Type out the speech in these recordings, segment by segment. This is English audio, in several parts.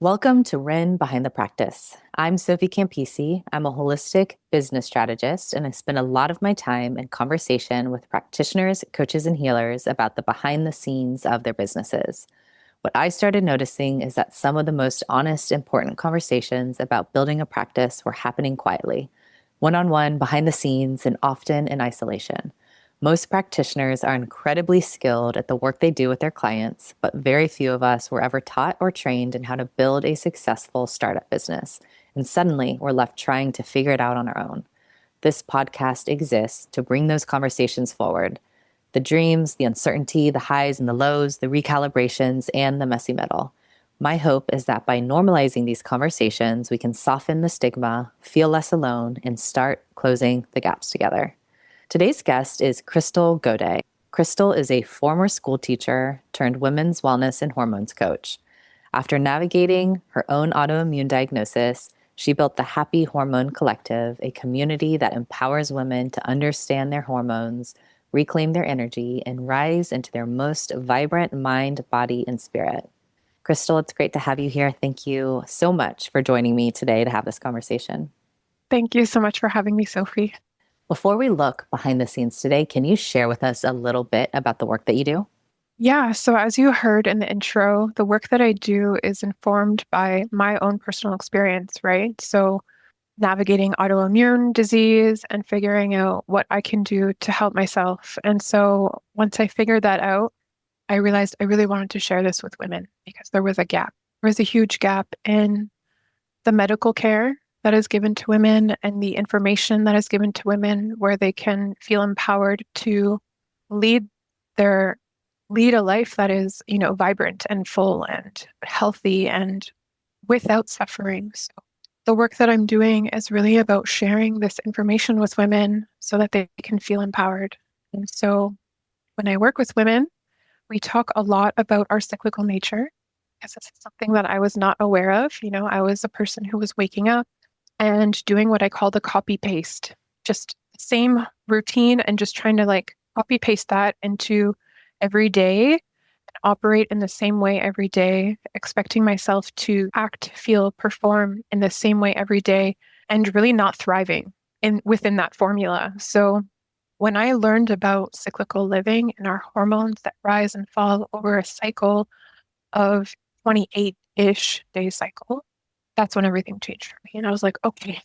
Welcome to Ren Behind the Practice. I'm Sophie Campisi. I'm a holistic business strategist, and I spend a lot of my time in conversation with practitioners, coaches, and healers about the behind the scenes of their businesses. What I started noticing is that some of the most honest, important conversations about building a practice were happening quietly, one on one, behind the scenes, and often in isolation. Most practitioners are incredibly skilled at the work they do with their clients, but very few of us were ever taught or trained in how to build a successful startup business. And suddenly, we're left trying to figure it out on our own. This podcast exists to bring those conversations forward: the dreams, the uncertainty, the highs and the lows, the recalibrations, and the messy middle. My hope is that by normalizing these conversations, we can soften the stigma, feel less alone, and start closing the gaps together. Today's guest is Kristal Godin. Kristal is a former school teacher turned women's wellness and hormones coach. After navigating her own autoimmune diagnosis, she built the Happy Hormone Collective, a community that empowers women to understand their hormones, reclaim their energy, and rise into their most vibrant mind, body, and spirit. Kristal, it's great to have you here. Thank you so much for joining me today to have this conversation. Thank you so much for having me, Sophie. Before we look behind the scenes today, can you share with us a little bit about the work that you do? Yeah, so as you heard in the intro, the work that I do is informed by my own personal experience, right? So navigating autoimmune disease and figuring out what I can do to help myself. And so once I figured that out, I realized I really wanted to share this with women because there was a gap. There was a huge gap in the medical care that is given to women and the information that is given to women where they can feel empowered to lead their lead a life that is, vibrant and full and healthy and without suffering. So the work that I'm doing is really about sharing this information with women so that they can feel empowered. And so when I work with women, we talk a lot about our cyclical nature because it's something that I was not aware of. I was a person who was waking up and doing what I call the copy paste, just same routine and just trying to copy paste that into every day and operate in the same way every day, expecting myself to act, feel, perform in the same way every day, and really not thriving within that formula. So when I learned about cyclical living and our hormones that rise and fall over a cycle of 28-ish day cycle, that's when everything changed for me. And I was like, okay,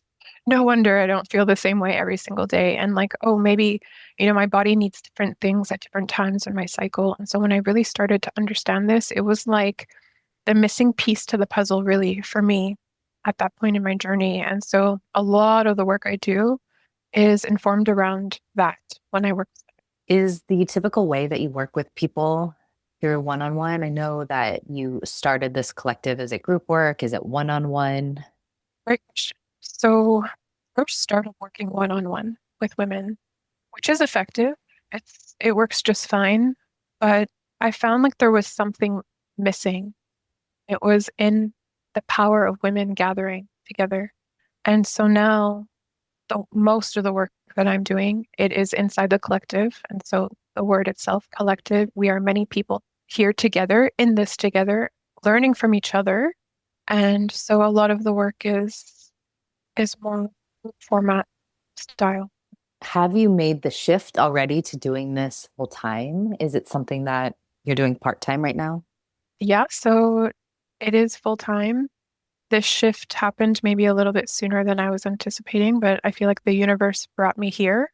no wonder I don't feel the same way every single day. And oh, maybe, my body needs different things at different times in my cycle. And so when I really started to understand this, it was like the missing piece to the puzzle, really, for me at that point in my journey. And so a lot of the work I do is informed around that when I work. Is the typical way that you work with people through one-on-one? I know that you started this collective. Is it group work? Is it one-on-one? Great question. So first started working one-on-one with women, which is effective. It works just fine, but I found like there was something missing. It was in the power of women gathering together. And so now most of the work that I'm doing, it is inside the collective. And so the word itself, collective, we are many people here together, in this together, learning from each other. And so a lot of the work is more format style. Have you made the shift already to doing this full time? Is it something that you're doing part-time right now? Yeah, so it is full time. This shift happened maybe a little bit sooner than I was anticipating, but I feel like the universe brought me here.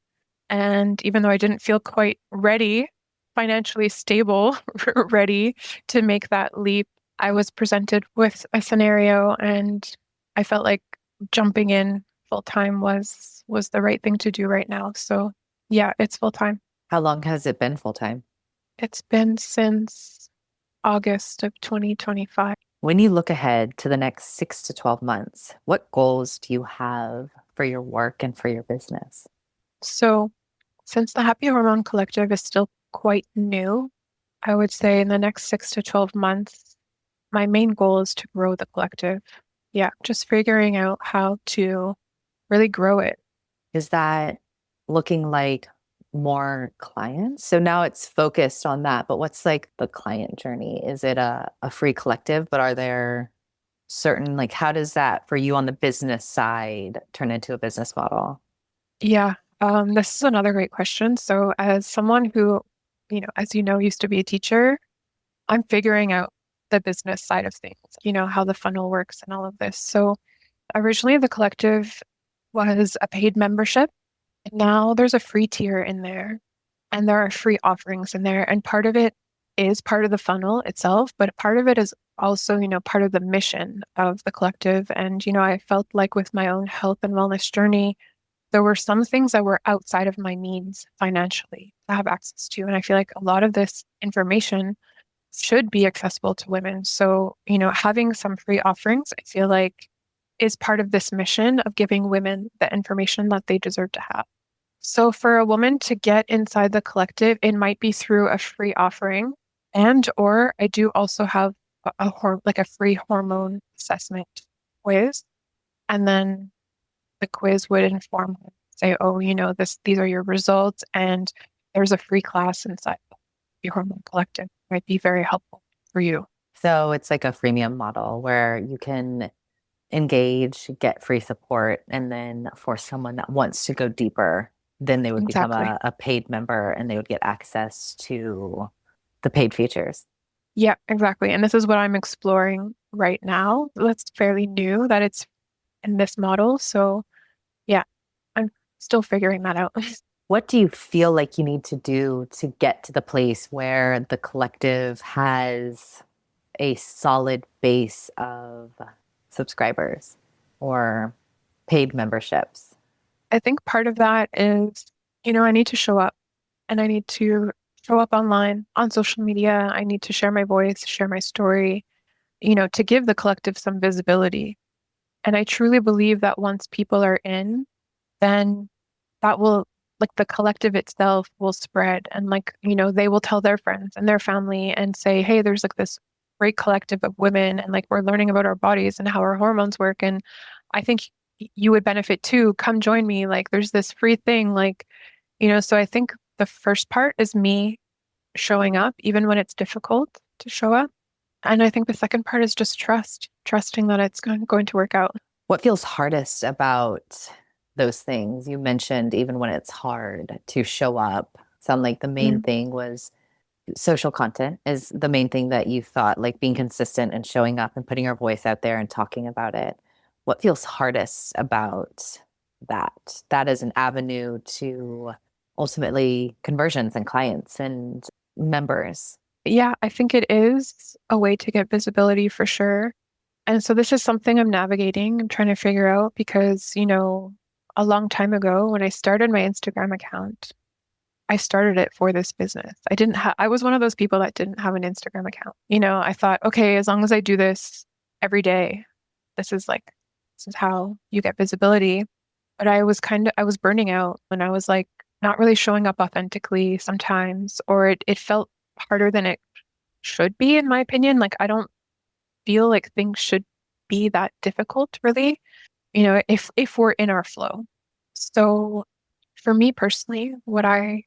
And even though I didn't feel quite ready, financially stable, ready to make that leap, I was presented with a scenario and I felt like jumping in full time was the right thing to do right now. So yeah, it's full time. How long has it been full-time? It's been since August of 2025. When you look ahead to the next 6 to 12 months, what goals do you have for your work and for your business? So since the Happy Hormone Collective is still quite new, I would say in the next 6 to 12 months, my main goal is to grow the collective. Yeah, just figuring out how to really grow it. Is that looking like more clients? So now it's focused on that, but what's like the client journey? Is it a free collective, but are there certain, like, how does that for you on the business side turn into a business model? Yeah, this is another great question. So, as someone who, as you know, used to be a teacher, I'm figuring out the business side of things, how the funnel works and all of this. So, originally, the collective was a paid membership. And now there's a free tier in there, and there are free offerings in there. And part of it is part of the funnel itself, but part of it is also, part of the mission of the collective. And, I felt like with my own health and wellness journey, there were some things that were outside of my means financially to have access to. And I feel like a lot of this information should be accessible to women. So, having some free offerings, I feel like is part of this mission of giving women the information that they deserve to have. So for a woman to get inside the collective, it might be through a free offering, and or I do also have like a free hormone assessment quiz, and then the quiz would inform her, say, oh, these are your results, and there's a free class inside the Hormone Collective. Might be very helpful for you. So it's like a freemium model where you can engage, get free support, and then for someone that wants to go deeper, then they would become Exactly. a paid member and they would get access to the paid features. Yeah, exactly. And this is what I'm exploring right now. That's fairly new that it's in this model. So yeah, I'm still figuring that out. What do you feel like you need to do to get to the place where the collective has a solid base of subscribers or paid memberships? I think part of that is, I need to show up, and I need to show up online on social media. I need to share my voice, share my story, to give the collective some visibility. And I truly believe that once people are in, then that will, like, the collective itself will spread, and, like, they will tell their friends and their family and say, hey, there's like this great collective of women, and like we're learning about our bodies and how our hormones work. And I think you would benefit too. Come join me. Like, there's this free thing. Like, so I think the first part is me showing up, even when it's difficult to show up. And I think the second part is just trusting that it's going to work out. What feels hardest about those things? You mentioned even when it's hard to show up. Sound like the main Mm. thing was social content is the main thing that you thought, like being consistent and showing up and putting your voice out there and talking about it. What feels hardest about that? That is an avenue to ultimately conversions and clients and members. Yeah, I think it is a way to get visibility for sure. And so this is something I'm navigating. I'm trying to figure out because, a long time ago when I started my Instagram account, I started it for this business. I was one of those people that didn't have an Instagram account. I thought, okay, as long as I do this every day, this is how you get visibility. But I was burning out when I was like not really showing up authentically sometimes, or it felt harder than it should be, in my opinion. Like, I don't feel like things should be that difficult, really, if we're in our flow. So for me personally, what I'm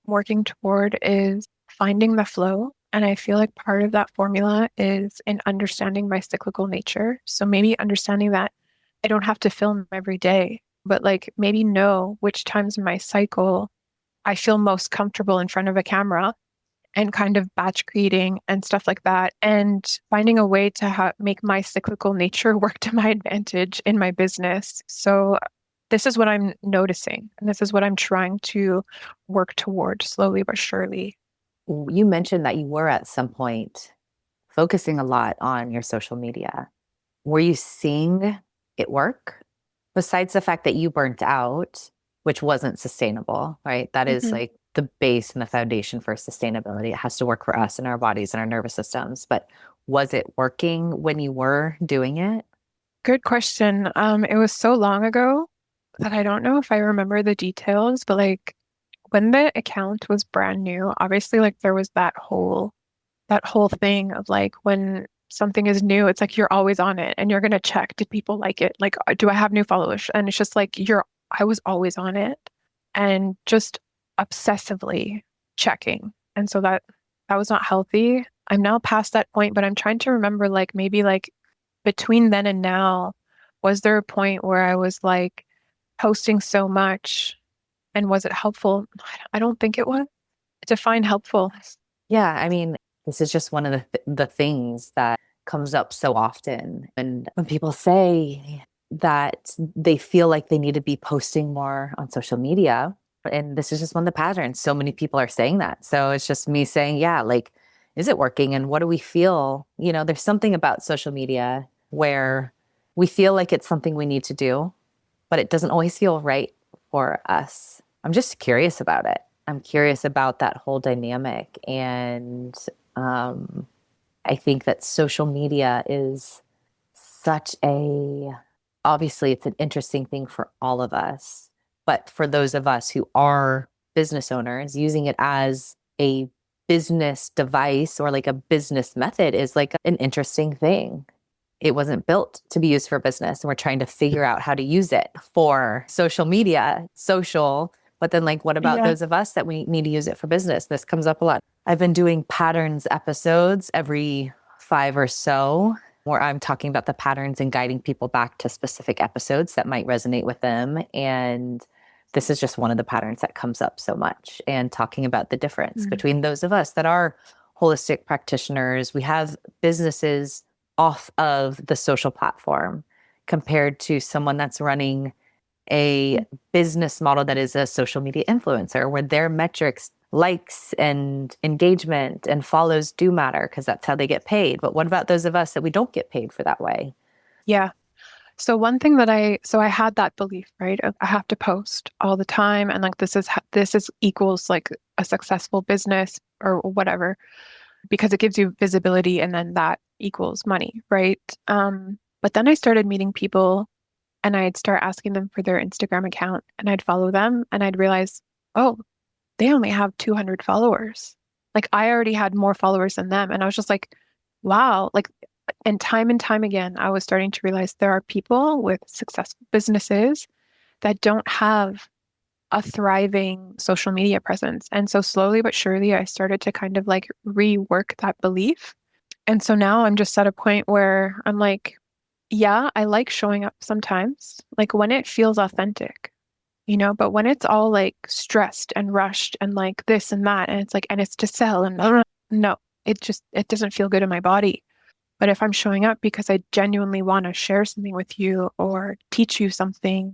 working toward is finding the flow. And I feel like part of that formula is in understanding my cyclical nature. So maybe understanding that I don't have to film every day, but like maybe know which times in my cycle I feel most comfortable in front of a camera, and kind of batch creating and stuff like that, and finding a way to make my cyclical nature work to my advantage in my business. So this is what I'm noticing, and this is what I'm trying to work toward slowly but surely. You mentioned that you were at some point focusing a lot on your social media. Were you seeing it work? Besides the fact that you burnt out, which wasn't sustainable, right? That is Mhm. like the base and the foundation for sustainability. It has to work for us and our bodies and our nervous systems. But was it working when you were doing it? Good question. It was so long ago that I don't know if I remember the details, but like when the account was brand new, obviously like there was that whole thing of like when something is new, it's like you're always on it and you're gonna check, did people like it? Like, do I have new followers? And it's just like I was always on it and just obsessively checking. And so that was not healthy. I'm now past that point, but I'm trying to remember like maybe like between then and now, was there a point where I was like posting so much and was it helpful? I don't think it was. Define helpful. Yeah, I mean, this is just one of the things that comes up so often. And when people say that they feel like they need to be posting more on social media, and this is just one of the patterns. So many people are saying that. So it's just me saying, yeah, like, is it working? And what do we feel? You know, there's something about social media where we feel like it's something we need to do, but it doesn't always feel right for us. I'm just curious about it. I'm curious about that whole dynamic. And um, I think that social media is such a, obviously, it's an interesting thing for all of us. But for those of us who are business owners, using it as a business device or like a business method is like an interesting thing. It wasn't built to be used for business. And we're trying to figure out how to use it for social media, social. But then, like, what about Yeah. those of us that we need to use it for business? This comes up a lot. I've been doing patterns episodes every 5 or so, where I'm talking about the patterns and guiding people back to specific episodes that might resonate with them. And this is just one of the patterns that comes up so much, and talking about the difference Mm. between those of us that are holistic practitioners. We have businesses off of the social platform compared to someone that's running a business model that is a social media influencer where their metrics, likes and engagement and follows do matter because that's how they get paid. But what about those of us that we don't get paid for that way? Yeah. So one thing that I had that belief, right? Of I have to post all the time and like this is equals like a successful business or whatever because it gives you visibility and then that equals money, right? But then I started meeting people and I'd start asking them for their Instagram account and I'd follow them and I'd realize, oh, they only have 200 followers. Like I already had more followers than them. And I was just like, wow. Like, and time again, I was starting to realize there are people with successful businesses that don't have a thriving social media presence. And so slowly but surely, I started to kind of like rework that belief. And so now I'm just at a point where I'm like, yeah, I like showing up sometimes, like when it feels authentic, but when it's all like stressed and rushed and like this and that, and it's like, and it's to sell and no, it doesn't feel good in my body. But if I'm showing up because I genuinely want to share something with you or teach you something,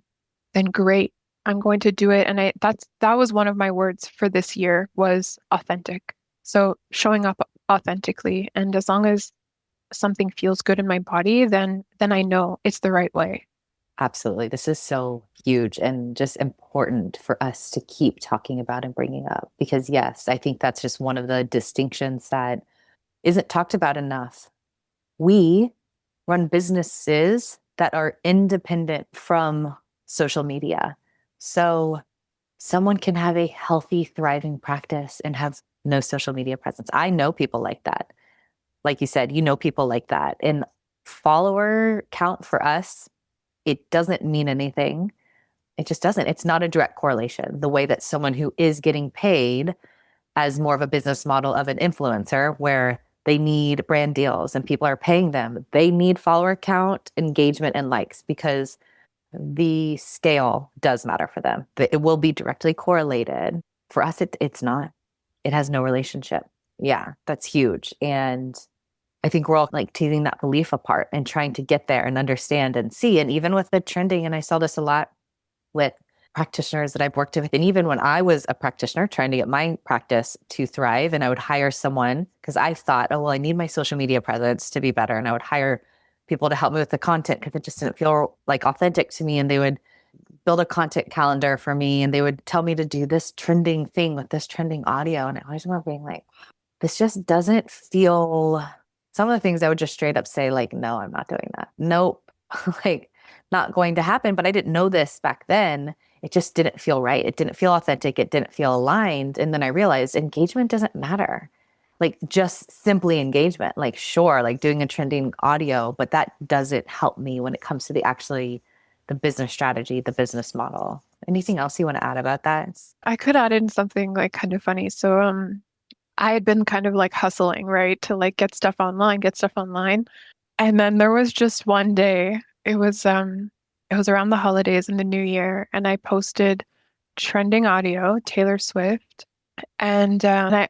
then great. I'm going to do it. And that was one of my words for this year was authentic. So showing up authentically. And as long as something feels good in my body, then I know it's the right way. Absolutely. This is so huge and just important for us to keep talking about and bringing up because, yes, I think that's just one of the distinctions that isn't talked about enough. We run businesses that are independent from social media. So someone can have a healthy, thriving practice and have no social media presence. I know people like that. Like you said, you know people like that. And follower count for us, it doesn't mean anything. It just doesn't. It's not a direct correlation. The way that someone who is getting paid as more of a business model of an influencer where they need brand deals and people are paying them. They need follower count, engagement, and likes because the scale does matter for them. It will be directly correlated. For us, it's not. It has no relationship. Yeah, that's huge. And I think we're all like teasing that belief apart and trying to get there and understand and see. And even with the trending, and I saw this a lot with practitioners that I've worked with. And even when I was a practitioner trying to get my practice to thrive, and I would hire someone because I thought, oh, well, I need my social media presence to be better. And I would hire people to help me with the content because it just didn't feel like authentic to me. And they would build a content calendar for me and they would tell me to do this trending thing with this trending audio. And I always remember being like, this just doesn't feel, some of the things I would just straight up say, like, no, I'm not doing that. Nope. Like, not going to happen. But I didn't know this back then. It just didn't feel right. It didn't feel authentic. It didn't feel aligned. And then I realized engagement doesn't matter. Like just simply engagement, like sure, like doing a trending audio, but that doesn't help me when it comes to the actually the business strategy, the business model. Anything else you want to add about that? I could add in something like kind of funny. So I had been kind of like hustling, right, to like get stuff online. And then there was just one day, it was around the holidays and the new year, and I posted trending audio, Taylor Swift, and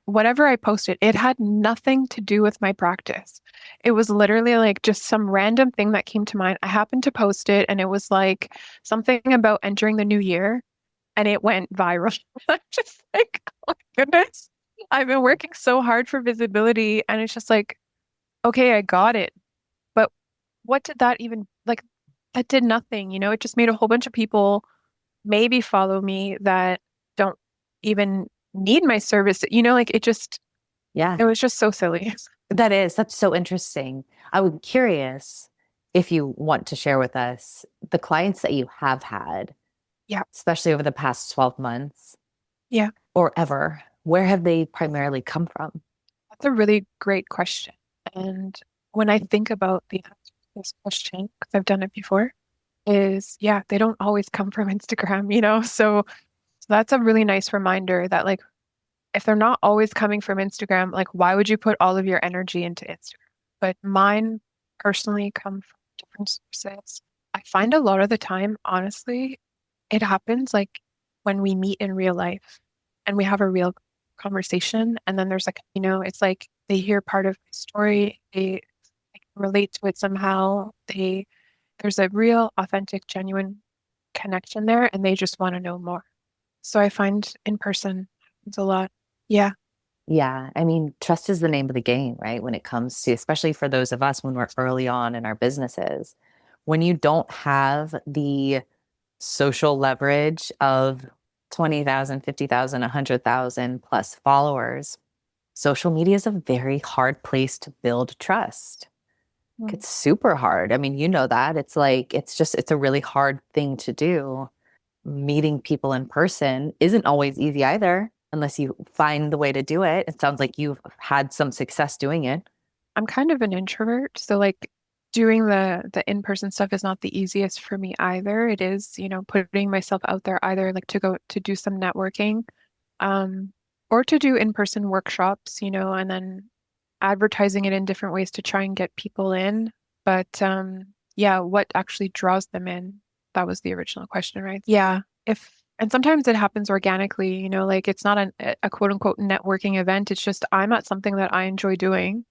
whatever I posted, it had nothing to do with my practice. It was literally like just some random thing that came to mind. I happened to post it, and it was like something about entering the new year, and it went viral. I'm just like, oh my goodness. I've been working so hard for visibility, and it's just like, okay, I got it. But what did that even like? That did nothing, It just made a whole bunch of people maybe follow me that don't even need my service. Like Yeah, it was just so silly. that's so interesting. I was curious if you want to share with us the clients that you have had, Yeah. especially over the past 12 months Yeah. or ever. Where have they primarily come from? That's a really great question. And when I think about the answer to this question, because I've done it before, is yeah, they don't always come from Instagram. So that's a really nice reminder that like if they're not always coming from Instagram, like why would you put all of your energy into Instagram? But mine personally come from different sources. I find a lot of the time, honestly, it happens like when we meet in real life and we have a real conversation, and then there's like, it's like they hear part of my story, they like, relate to it somehow. There's a real, authentic, genuine connection there, and they just want to know more. So I find in person it's a lot. Yeah. Yeah, I mean, trust is the name of the game, right? When it comes to, especially for those of us when we're early on in our businesses, when you don't have the social leverage of 20,000, 50,000, 100,000 plus followers, social media is a very hard place to build trust. Mm. It's super hard. I mean, you know that. It's like, it's a really hard thing to do. Meeting people in person isn't always easy either, unless you find the way to do it. It sounds like you've had some success doing it. I'm kind of an introvert, so like doing the in-person stuff is not the easiest for me either. It is, putting myself out there either like to go to do some networking, um, or to do in-person workshops, and then advertising it in different ways to try and get people in. But yeah, what actually draws them in? That was the original question, right? Yeah. If and sometimes it happens organically, like it's not a quote unquote networking event. It's just I'm at something that I enjoy doing.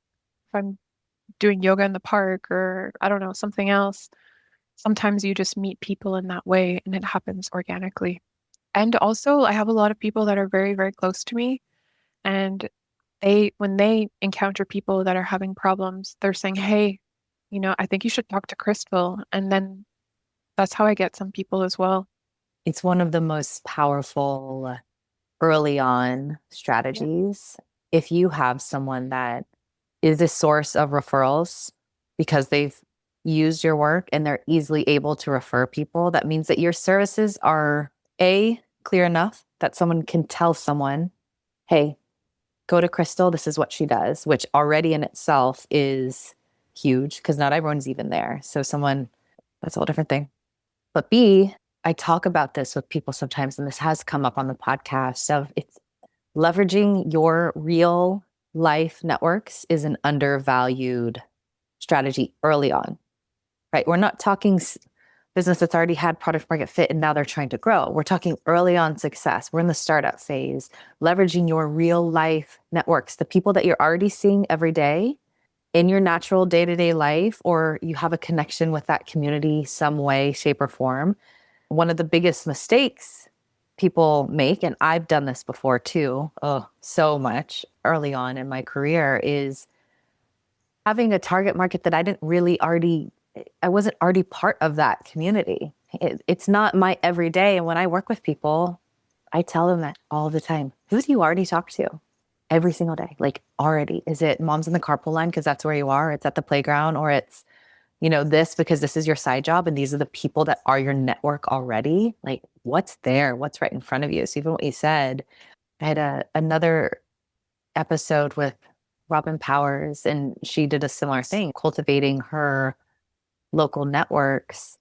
If I'm doing yoga in the park or I don't know, something else, sometimes you just meet people in that way and it happens organically. And also, I have a lot of people that are very, very close to me. And when they encounter people that are having problems, they're saying, hey, I think you should talk to Kristal. And then that's how I get some people as well. It's one of the most powerful early on Yeah. strategies. If you have someone that is a source of referrals because they've used your work and they're easily able to refer people, that means that your services are A, clear enough that someone can tell someone, hey, go to Kristal, this is what she does, which already in itself is huge because not everyone's even there. So someone, that's a whole different thing. But B, I talk about this with people sometimes, and this has come up on the podcast of it's leveraging your real life networks is an undervalued strategy early on, right? We're not talking business that's already had product market fit and now they're trying to grow. We're talking early on success. We're in the startup phase, leveraging your real life networks, the people that you're already seeing every day in your natural day to day life, or you have a connection with that community some way, shape, or form. One of the biggest mistakes people make, and I've done this before too, oh, so much early on in my career, is having a target market that I wasn't already part of that community. It's not my everyday. And when I work with people, I tell them that all the time. Who do you already talk to? Every single day, like already. Is it mom's in the carpool line because that's where you are? It's at the playground, or it's this because this is your side job and these are the people that are your network already. Like what's there? What's right in front of you? So even what you said, I had another episode with Robin Powers and she did a similar thing, cultivating her local networks,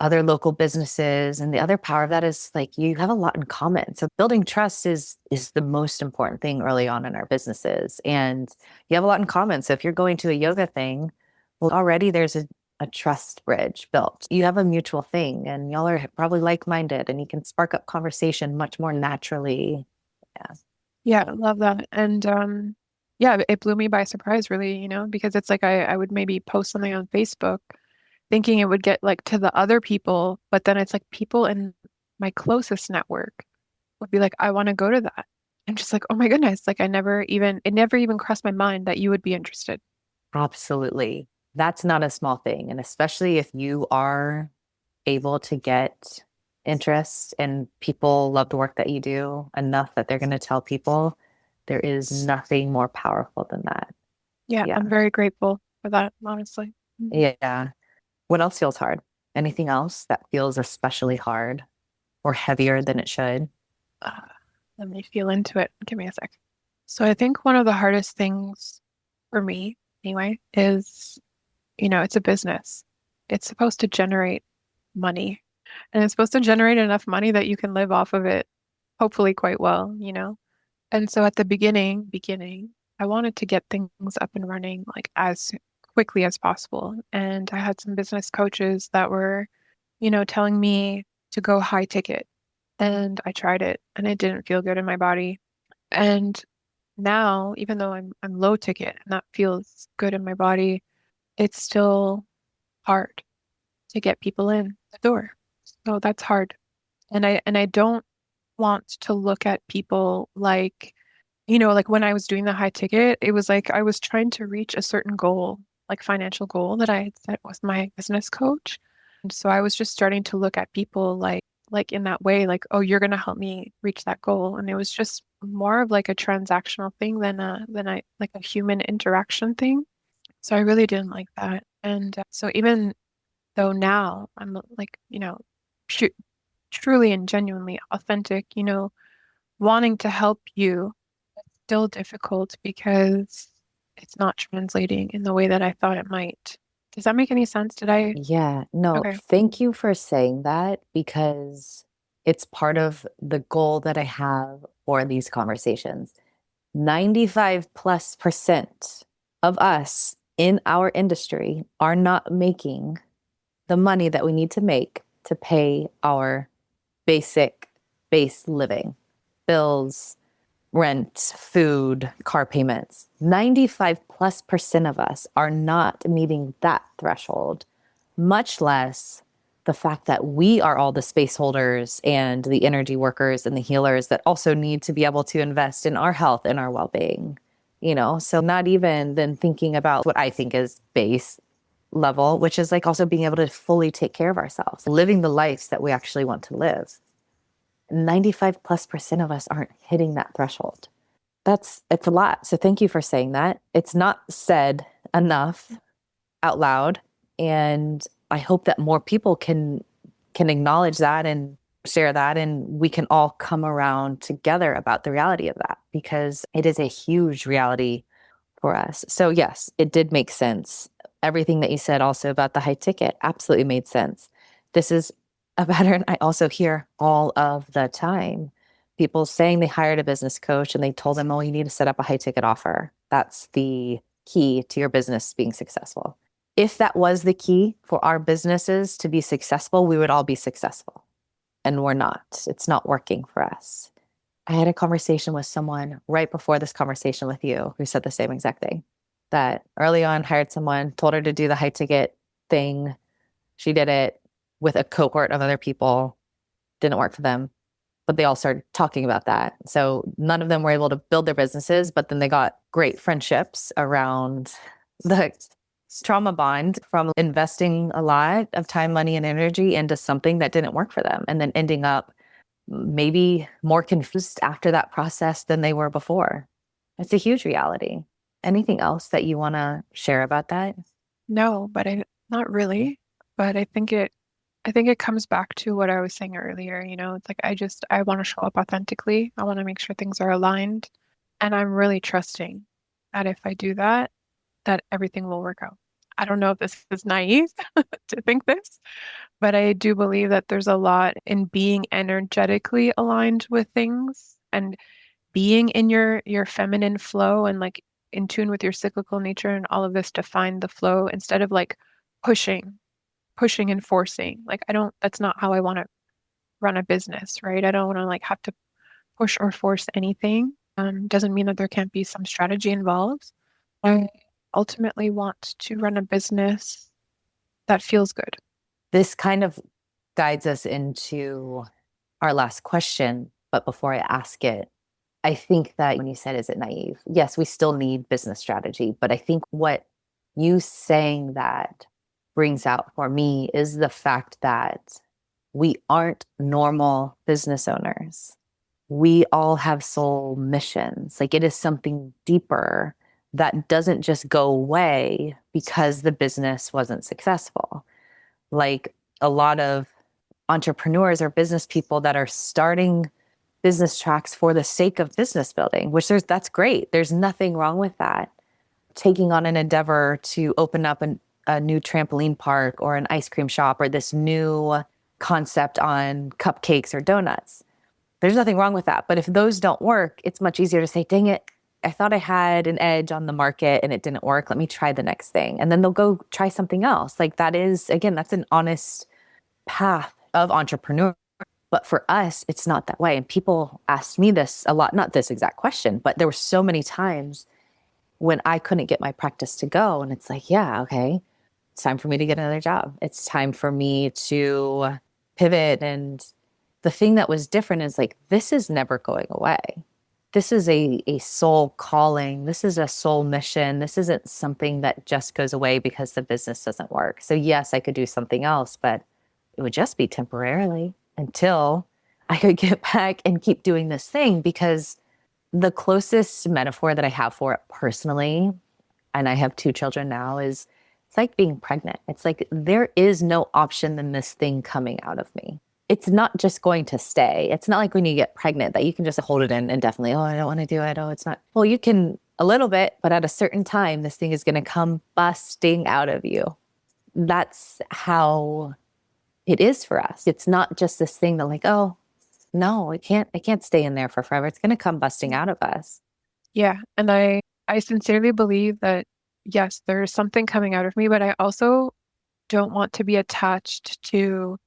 other local businesses. And the other power of that is like you have a lot in common. So building trust is the most important thing early on in our businesses. And you have a lot in common. So if you're going to a yoga thing, Well, already there's a trust bridge built. You have a mutual thing and y'all are probably like-minded and you can spark up conversation much more naturally. Yeah. Yeah, I love that. And yeah, it blew me by surprise really, because it's like I would maybe post something on Facebook thinking it would get like to the other people, but then it's like people in my closest network would be like, I want to go to that. I'm just like, oh my goodness, like it never even crossed my mind that you would be interested. Absolutely. That's not a small thing. And especially if you are able to get interest and people love the work that you do enough that they're going to tell people, there is nothing more powerful than that. Yeah, Yeah. I'm very grateful for that, honestly. Mhm. Yeah. What else feels hard? Anything else that feels especially hard or heavier than it should? Uh, Let me feel into it. Give me a sec. So I think one of the hardest things for me, anyway, is, it's a business. It's supposed to generate money, and it's supposed to generate enough money that you can live off of it, hopefully quite well. And so at the beginning, I wanted to get things up and running like as quickly as possible. And I had some business coaches that were, telling me to go high ticket. And I tried it and it didn't feel good in my body. And now, even though I'm low ticket and that feels good in my body, it's still hard to get people in the door. So that's hard. And I don't want to look at people like, like when I was doing the high ticket, it was like I was trying to reach a certain goal, like financial goal that I had set with my business coach. And so I was just starting to look at people like in that way, like, oh, you're gonna help me reach that goal. And it was just more of like a transactional thing than like a human interaction thing. So I really didn't like that. And so even though now I'm like, tru truly and genuinely authentic, wanting to help you, still difficult because it's not translating in the way that I thought it might. Does that make any sense? Did I? Yeah, no, Okay. thank you for saying that because it's part of the goal that I have for these conversations. 95 plus percent of us in our industry are not making the money that we need to make to pay our basic base living, bills, rent, food, car payments. 95 plus percent of us are not meeting that threshold, much less the fact that we are all the space holders and the energy workers and the healers that also need to be able to invest in our health and our well-being. So not even then thinking about what I think is base level, which is like also being able to fully take care of ourselves, living the lives that we actually want to live. 95 plus percent of us aren't hitting that threshold. It's a lot. So thank you for saying that. It's not said enough out loud. And I hope that more people can acknowledge that and share that and we can all come around together about the reality of that because it is a huge reality for us. So yes, it did make sense. Everything that you said also about the high ticket absolutely made sense. This is a pattern I also hear all of the time. People saying they hired a business coach and they told them, oh, you need to set up a high ticket offer. That's the key to your business being successful. If that was the key for our businesses to be successful, we would all be successful. And we're not. It's not working for us. I had a conversation with someone right before this conversation with you who said the same exact thing. That early on hired someone, told her to do the high ticket thing. She did it with a cohort of other people. Didn't work for them, but they all started talking about that. So none of them were able to build their businesses, but then they got great friendships around the trauma bond from investing a lot of time, money, and energy into something that didn't work for them and then ending up maybe more confused after that process than they were before. It's a huge reality. Anything else that you want to share about that? No, but I not really. But I think it comes back to what I was saying earlier, it's like I want to show up authentically. I want to make sure things are aligned. And I'm really trusting that if I do that, that everything will work out. I don't know if this is naive to think this, but I do believe that there's a lot in being energetically aligned with things and being in your feminine flow and like in tune with your cyclical nature and all of this to find the flow instead of like pushing, pushing and forcing. Like, that's not how I want to run a business, right? I don't want to like have to push or force anything. Doesn't mean that there can't be some strategy involved. I ultimately want to run a business that feels good. This kind of guides us into our last question. But before I ask it, I think that when you said, is it naive? Yes, we still need business strategy. But I think what you saying that brings out for me is the fact that we aren't normal business owners. We all have soul missions. Like it is something deeper that doesn't just go away because the business wasn't successful. Like a lot of entrepreneurs or business people that are starting business tracks for the sake of business building, which that's great. There's nothing wrong with that. Taking on an endeavor to open up a new trampoline park or an ice cream shop or this new concept on cupcakes or donuts. There's nothing wrong with that. But if those don't work, it's much easier to say, dang it, I thought I had an edge on the market and it didn't work. Let me try the next thing. And then they'll go try something else. Like that is, again, that's an honest path of entrepreneur. But for us, it's not that way. And people asked me this a lot, not this exact question, but there were so many times when I couldn't get my practice to go. And it's like, yeah, okay, it's time for me to get another job. It's time for me to pivot. And the thing that was different is like, this is never going away. This is a soul calling. This is a soul mission. This isn't something that just goes away because the business doesn't work. So yes, I could do something else, but it would just be temporarily until I could get back and keep doing this thing. Because the closest metaphor that I have for it personally, and I have 2 children now, is it's like being pregnant. It's like there is no option than this thing coming out of me. It's not just going to stay. It's not like when you get pregnant that you can just hold it in indefinitely. Oh, I don't want to do it. Oh, it's not. Well, you can a little bit, but at a certain time, this thing is going to come busting out of you. That's how it is for us. It's not just this thing that like, oh, no, it can't stay in there for forever. It's going to come busting out of us. Yeah. And I sincerely believe that, yes, there's something coming out of me, but I also don't want to be attached to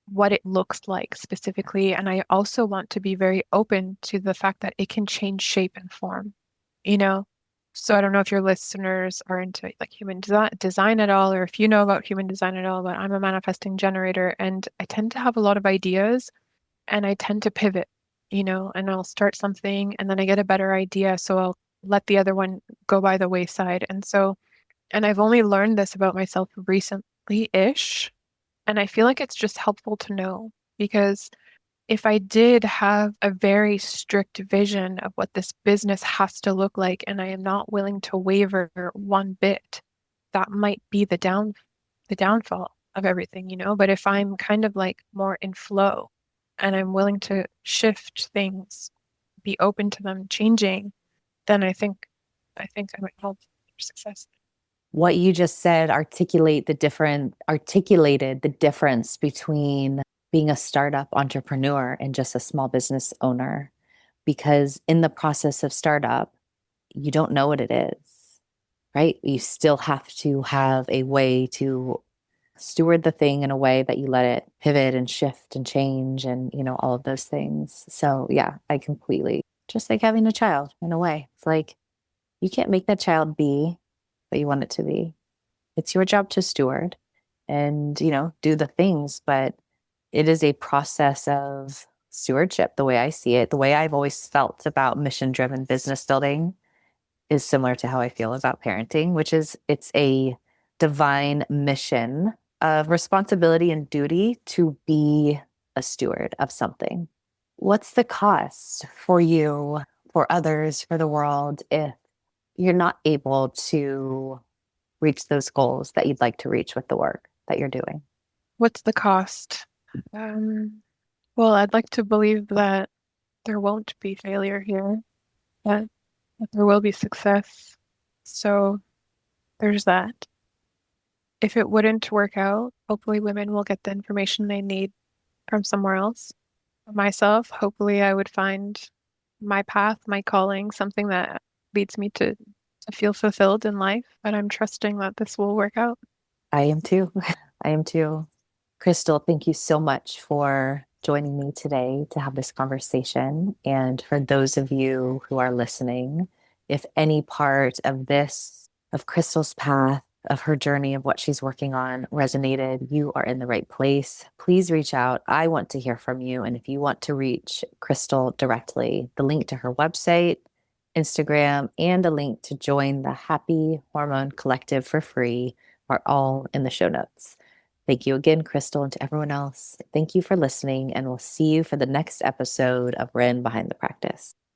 what it looks like specifically. And I also want to be very open to the fact that it can change shape and form, you know? So I don't know if your listeners are into like design at all, or if you know about human design at all, but I'm a manifesting generator and I tend to have a lot of ideas and I tend to pivot, and I'll start something and then I get a better idea. So I'll let the other one go by the wayside. And I've only learned this about myself recently-ish. And I feel like it's just helpful to know because if I did have a very strict vision of what this business has to look like, and I am not willing to waver one bit, that might be the downfall of everything, But if I'm kind of like more in flow and I'm willing to shift things, be open to them changing, then I think I might have success. What you just said articulated the difference between being a startup entrepreneur and just a small business owner. Because in the process of startup, you don't know what it is, right? You still have to have a way to steward the thing in a way that you let it pivot and shift and change and, all of those things. So yeah, I completely, just like having a child in a way. It's like you can't make that child be what you want it to be. It's your job to steward and, do the things, but it is a process of stewardship, the way I see it. The way I've always felt about mission driven business building is similar to how I feel about parenting, which is it's a divine mission of responsibility and duty to be a steward of something. What's the cost for you, for others, for the world if you're not able to reach those goals that you'd like to reach with the work that you're doing? What's the cost? Um, well, I'd like to believe that there won't be failure here, that, that there will be success. So there's that. If it wouldn't work out, hopefully women will get the information they need from somewhere else. For myself, hopefully I would find my path, my calling, something that leads me to to feel fulfilled in life, but I'm trusting that this will work out. I am too. I am too. Kristal, thank you so much for joining me today to have this conversation. And for those of you who are listening, if any part of this, of Kristal's path, of her journey, of what she's working on resonated, you are in the right place. Please reach out. I want to hear from you. And if you want to reach Kristal directly, the link to her website, Instagram, and a link to join the Happy Hormone Collective for free are all in the show notes. Thank you again, Kristal, and to everyone else. Thank you for listening, and we'll see you for the next episode of Ren Behind the Practice.